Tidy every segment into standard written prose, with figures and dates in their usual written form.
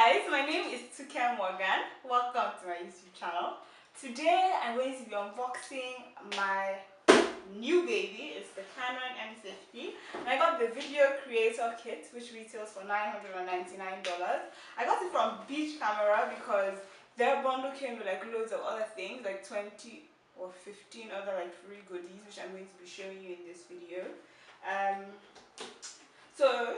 guys, my name is Morgan. Welcome to my YouTube channel. Today I'm going to be unboxing my new baby. It's the Canon M50. And I got the video creator kit, which retails for $999. I got it from Beach Camera because their bundle came with like loads of other things, like 20 or 15 other like free goodies, which I'm going to be showing you in this video. So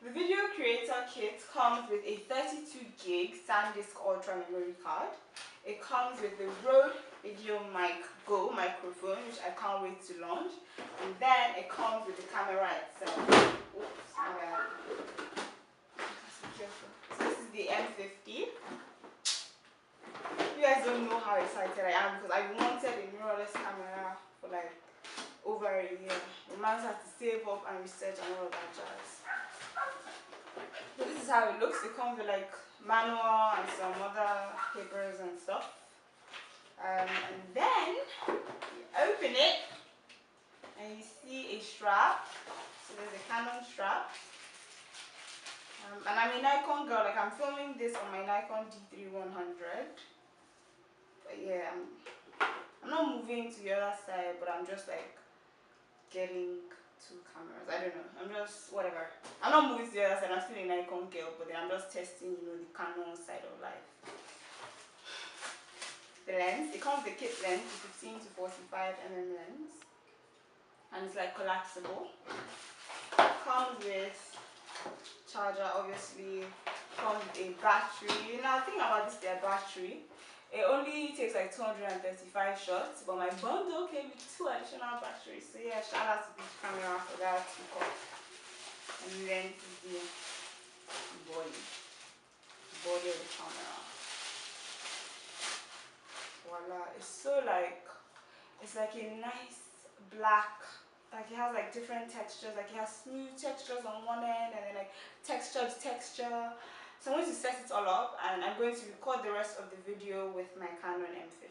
the video creator kit comes with a 32 gig SanDisk Ultra memory card. It comes with the Rode Video Mic Go microphone, which I can't wait to launch. And then it comes with the camera itself. Oops, my bad. Be careful. So this is the M50. You guys don't know how excited I am because I wanted a mirrorless camera for like over a year. The man had to save up and research and all of that jazz. So this is how it looks. It comes with like manual and some other papers and stuff. And then you open it and you see a strap. So there's a Canon strap. And I'm a Nikon girl. Like I'm filming this on my Nikon D3100. But yeah, I'm not moving to the other side, but I'm just like getting two cameras. I don't know. I'm just whatever. I'm not moving to the other side. I'm still a Nikon girl, but then I'm just testing, you know, the Canon side of life. The lens. It comes with the kit lens, the 15 to 45mm lens, and it's like collapsible. It comes with charger, obviously. Comes with a battery. Now, think about this, their battery. It only takes like 235 shots, but my bundle came with 2 additional batteries. So yeah, shout out to Beach Camera for that. And then the body of the camera. Voila! It's so like, it's like a nice black. Like it has like different textures. Like it has smooth textures on one end, and then like texture to texture. So I'm going to set it all up and I'm going to record the rest of the video with my Canon M50.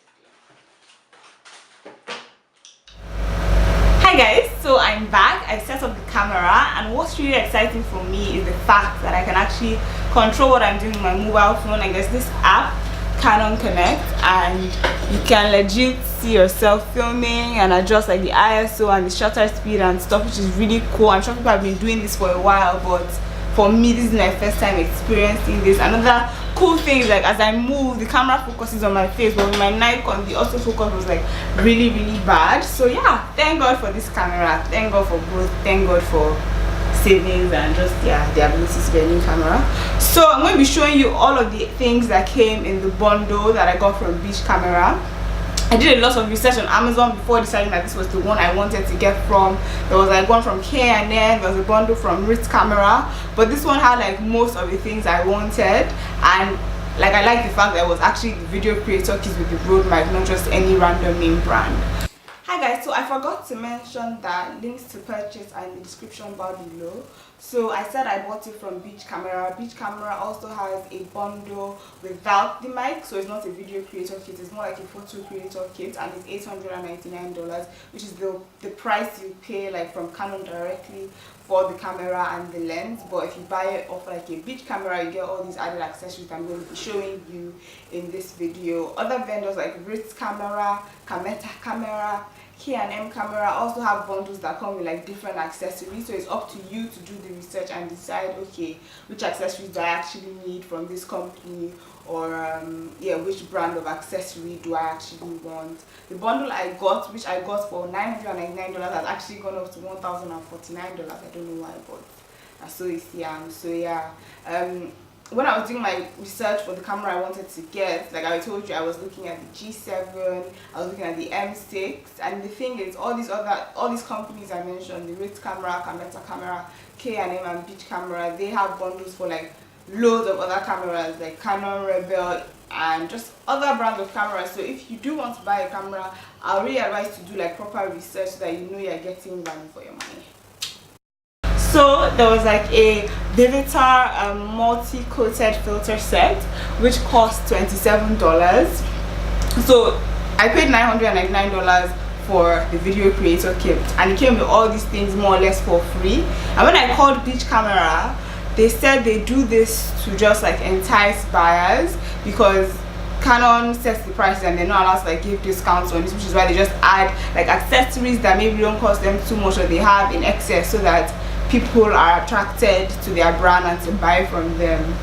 Hi guys, so I'm back. I set up the camera and what's really exciting for me is the fact that I can actually control what I'm doing with my mobile phone. And there's this app, Canon Connect, and you can legit see yourself filming and adjust like the ISO and the shutter speed and stuff, which is really cool. I'm sure people have been doing this for a while, but for me this is my first time experiencing this. Another cool thing is like as I move, the camera focuses on my face, but with my Nikon the autofocus was like really bad. So yeah, thank God for this camera, thank God for growth, thank God for savings and just yeah, the ability to get a new camera. So I'm going to be showing you all of the things that came in the bundle that I got from Beach Camera. I did a lot of research on Amazon before deciding that this was the one I wanted to get from. There was like one from Canon, there was a bundle from Ritz Camera, but this one had like most of the things I wanted. And like I like the fact that it was actually the video creator kit with the Rode mic, not just any random name brand. Hi guys, so I forgot to mention that links to purchase are in the description bar below. So I said I bought it from Beach Camera. Beach Camera also has a bundle without the mic, so it's not a video creator kit, it's more like a photo creator kit, and it's $899, which is the price you pay like from Canon directly for the camera and the lens. But if you buy it off like a Beach Camera, you get all these added accessories that I'm going to be showing you in this video. Other vendors like Ritz Camera, Camera, Canon M camera also have bundles that come with like different accessories, so it's up to you to do the research and decide, okay, which accessories do I actually need from this company, or yeah, which brand of accessory do I actually want. The bundle I got, which I got for $999, has actually gone up to $1,049. I don't know why, but so it's so yeah, when I was doing my research for the camera I wanted to get, like I told you, I was looking at the G7, I was looking at the M6, and the thing is, all these companies I mentioned, the Ritz Camera, Camera, Canon and Beach Camera, they have bundles for like loads of other cameras like Canon, Rebel, and just other brands of cameras. So if you do want to buy a camera, I'll really advise to do like proper research so that you know you're getting value for your money. So there was like a Vivitar multi-coated filter set which cost $27. So I paid $999 for the video creator kit, and it came with all these things more or less for free. And when I called Beach Camera, they said they do this to just like entice buyers, because Canon sets the prices and they're not allowed to like give discounts on this, which is why they just add like accessories that maybe don't cost them too much or they have in excess, so that people are attracted to their brand and to buy from them.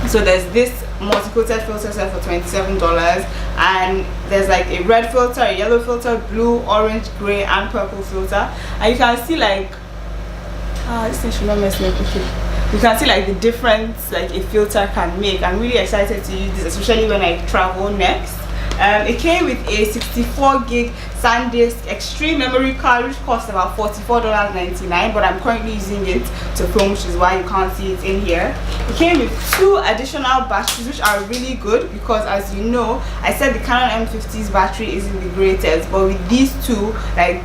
So there's this multi-coated filter set for $27, and there's like a red filter, a yellow filter, blue, orange, gray, and purple filter. And you can see like this thing should not mess me up. Okay, you can see like the difference like a filter can make. I'm really excited to use this, especially when I travel next. It came with a 64 gig SanDisk extreme memory card, which cost about $44.99, but I'm currently using it to film, which is why you can't see it in here. It came with 2 additional batteries, which are really good, because as you know, I said the Canon M50's battery isn't the greatest, but with these 2, like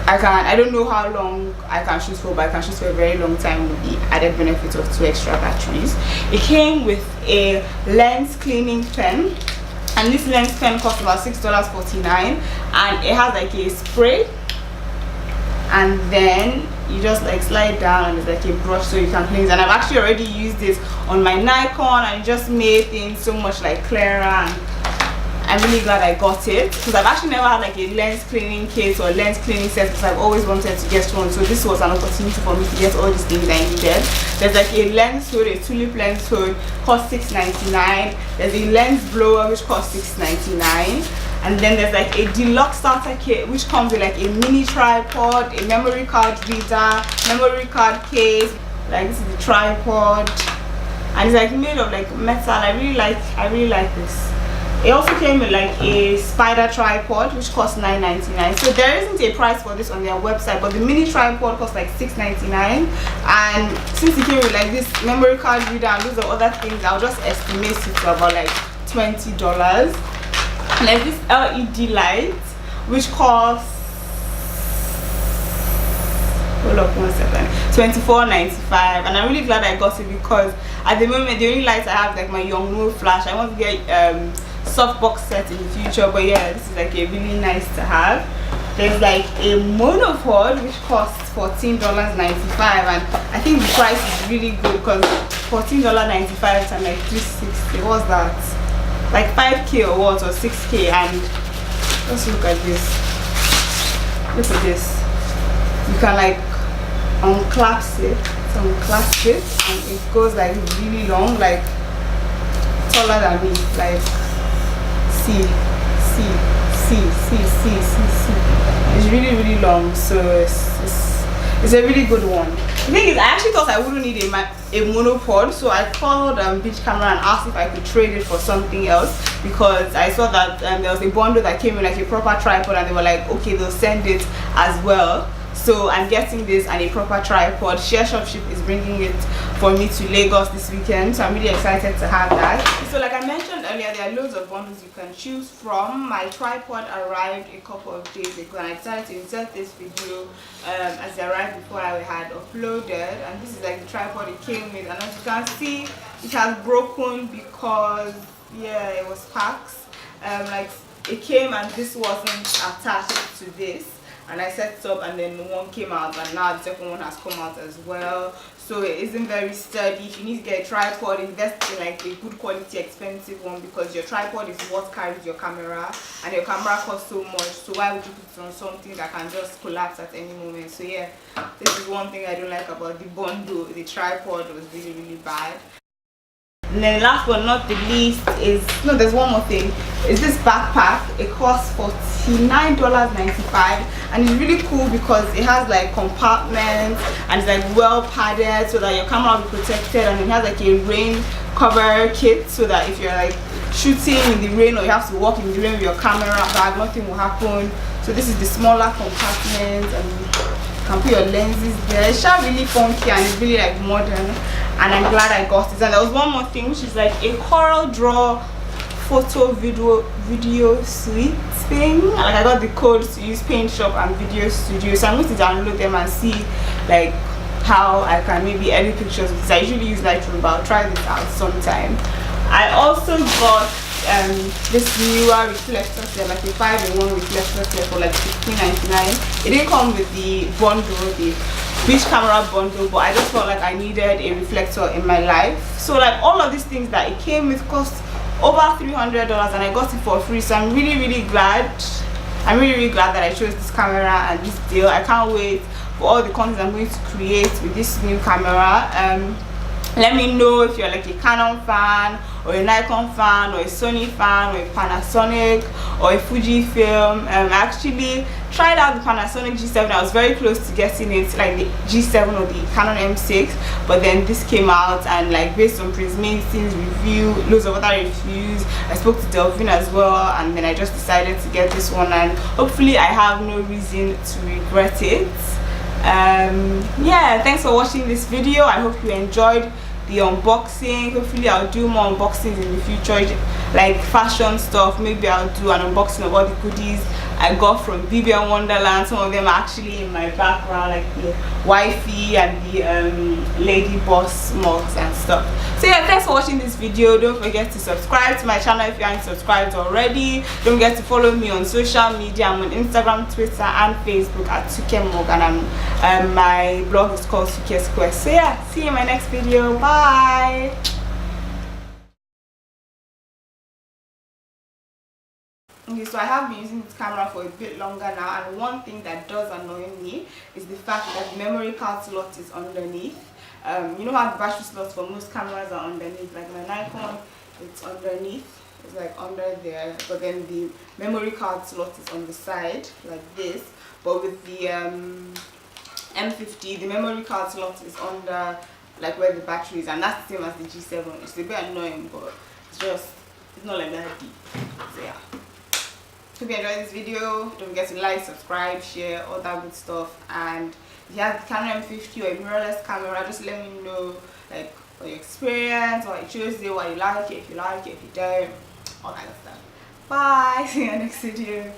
I don't know how long I can shoot for, but I can shoot for a very long time with the added benefit of 2 extra batteries. It came with a lens cleaning pen, and this lens pen cost about $6.49, and it has like a spray, and then you just like slide down and it's like a brush so you can cleanse. And I've actually already used this on my Nikon, and it just made things so much like clearer, and I'm really glad I got it, because I've actually never had like a lens cleaning kit or lens cleaning set, because I've always wanted to get one. So this was an opportunity for me to get all these things I needed. There's like a lens hood, a tulip lens hood, cost $6.99. There's a lens blower, which costs $6.99. And then there's like a deluxe starter kit, which comes with like a mini tripod, a memory card reader, memory card case. Like this is the tripod, and it's like made of like metal. I really like this. It also came with like a spider tripod, which costs $9.99. So there isn't a price for this on their website, but the mini tripod costs like $6.99. And since it came with like this memory card reader and those are other things, I'll just estimate it to about like $20. And there's this LED light, which costs, hold up 1 second, $24.95. And I'm really glad I got it, because at the moment the only lights I have like my Yongnuo flash. I want to get softbox set in the future, but yeah, this is like a really nice to have. There's like a monopod, which costs $14.95, and I think the price is really good, because $14.95 and like $360, what's that, like 5k or what, or 6k. And let's look at this. Look at this. You can like unclasp it, and it goes like really long, like taller than me, like see. It's really long, so it's a really good one. The thing is, I actually thought I wouldn't need a monopod, so I called Beach Camera and asked if I could trade it for something else, because I saw that there was a bundle that came with like a proper tripod, and they were like, okay, they'll send it as well. So I'm getting this and a proper tripod. Share Shop Ship is bringing it for me to Lagos this weekend, so I'm really excited to have that. So like I mentioned earlier, there are loads of bundles you can choose from. My tripod arrived a couple of days ago, and I decided to insert this video as it arrived before I had uploaded. And this is like the tripod it came with, and as you can see, it has broken because yeah, it was packs. Like it came and this wasn't attached to this, and I set it up, and then one came out, and now the second one has come out as well. So it isn't very sturdy. If you need to get a tripod, invest in like a good quality expensive one, because your tripod is what carries your camera, and your camera costs so much, so why would you put it on something that can just collapse at any moment? So yeah, this is one thing I don't like about the bundle. The tripod was really bad. And then last but not the least is, no, there's one more thing, is this backpack. It costs $49.95, and it's really cool because it has like compartments, and it's like well padded so that your camera will be protected, and it has like a rain cover kit so that if you're like shooting in the rain or you have to walk in the rain with your camera bag, nothing will happen. So this is the smaller compartment, and you can put your lenses there. It's just really funky, and it's really like modern, and I'm glad I got it. And there was one more thing, which is like a CorelDRAW photo video suite thing. And like I got the codes to use Paint Shop and Video Studio, so I'm going to download them and see like how I can maybe edit pictures, because I usually use Lightroom, but I'll try this out sometime. I also got this newer reflector set, like a 5-in-1 reflector set for like $16.99. It didn't come with the bundle, the beach camera bundle, but I just felt like I needed a reflector in my life. So like all of these things that it came with cost over $300 and I got it for free. So I'm really glad. I'm really glad that I chose this camera and this deal. I can't wait for all the content I'm going to create with this new camera. Let me know if you're like a Canon fan or a Nikon fan or a Sony fan or a Panasonic or a Fujifilm. I actually tried out the Panasonic G7. I was very close to getting it, like the G7 or the Canon M6, but then this came out, and like based on Prince Mason's review, loads of other reviews, I spoke to Delphine as well, and then I just decided to get this one, and hopefully I have no reason to regret it. Yeah, thanks for watching this video. I hope you enjoyed the unboxing. Hopefully I'll do more unboxings in the future, like fashion stuff. Maybe I'll do an unboxing of all the goodies I got from Vivian Wonderland. Some of them are actually in my background, like the wifey and the lady boss mugs and stuff. So yeah, thanks for watching this video. Don't forget to subscribe to my channel if you aren't subscribed already. Don't forget to follow me on social media. I'm on Instagram, Twitter and Facebook at Sukemog, and my blog is called Suke Square. So yeah, see you in my next video. Bye. Okay, so I have been using this camera for a bit longer now, and one thing that does annoy me is the fact that the memory card slot is underneath. You know how the battery slots for most cameras are underneath, like my Nikon, it's underneath, it's like under there, but then the memory card slot is on the side like this. But with the M50, the memory card slot is under like where the battery is, and that's the same as the G7. It's a bit annoying, but it's not like that deep. So yeah, hope you enjoyed this video. Don't forget to like, subscribe, share, all that good stuff. And if you have the Canon M50 or a mirrorless camera, just let me know like what your experience, what you chose it, what you like it, if you like it, if you don't, all that stuff. Bye. See you in the next video.